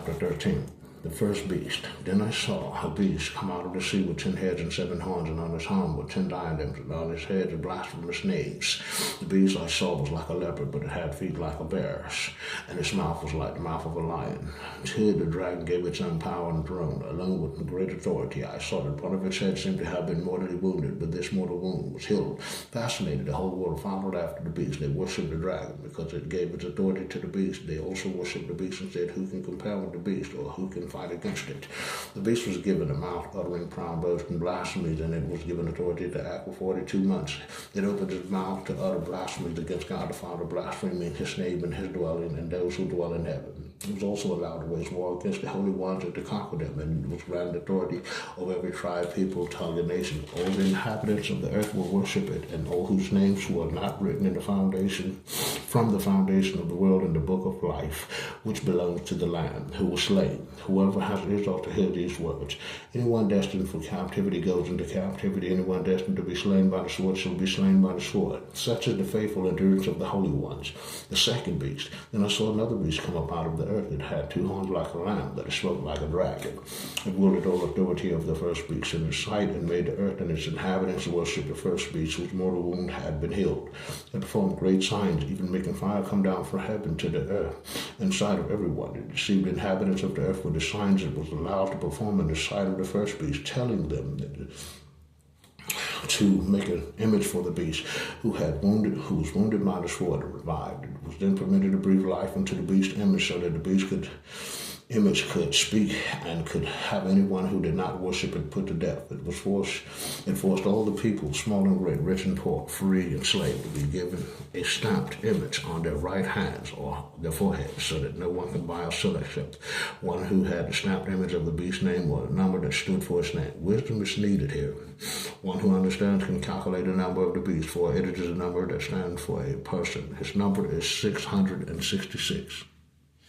chapter 13. The first beast. Then I saw a beast come out of the sea with 10 heads and 7 horns, and on his horn were 10 diadems, and on his head the blasphemous names. The beast I saw was like a leopard, but it had feet like a bear's, and its mouth was like the mouth of a lion. To it the dragon gave its own power and throne, along with great authority. I saw that one of its heads seemed to have been mortally wounded, but this mortal wound was healed. Fascinated, the whole world followed after the beast. They worshipped the dragon because it gave its authority to the beast. They also worshipped the beast and said, "Who can compare with the beast, or who can fight against it?" The beast was given a mouth uttering proud boasts and blasphemies, and it was given authority to act for 42 months. It opened its mouth to utter blasphemies against God the Father, blaspheming his name and his dwelling and those who dwell in heaven. It was also allowed to wage war against the holy ones and to conquer them, and it was granted authority over every tribe, people, tongue, and nation. All the inhabitants of the earth will worship it, and all whose names were not written in the foundation, from the foundation of the world in the book of life, which belongs to the Lamb, who was slain. Whoever has ears ought to hear these words. Anyone destined for captivity goes into captivity. Anyone destined to be slain by the sword shall be slain by the sword. Such is the faithful endurance of the holy ones. The second beast. Then I saw another beast come up out of the earth. It had 2 horns like a lamb, but it spoke like a dragon. It wielded all authority of the first beast in its sight, and made the earth and its inhabitants worship the first beast, whose mortal wound had been healed. It performed great signs, even making fire come down from heaven to the earth in sight of everyone. It deceived the inhabitants of the earth with the signs it was allowed to perform in the sight of the first beast, telling them to make an image for the beast who was wounded by the sword and revived. It was then permitted to breathe life into the beast's image, so that the beast could speak and could have anyone who did not worship it put to death. It forced all the people, small and great, rich and poor, free and slave, to be given a stamped image on their right hands or their foreheads, so that no one could buy or sell except one who had the stamped image of the beast's name or the number that stood for its name. Wisdom is needed here. One who understands can calculate the number of the beast, for it is a number that stands for a person. His number is 666.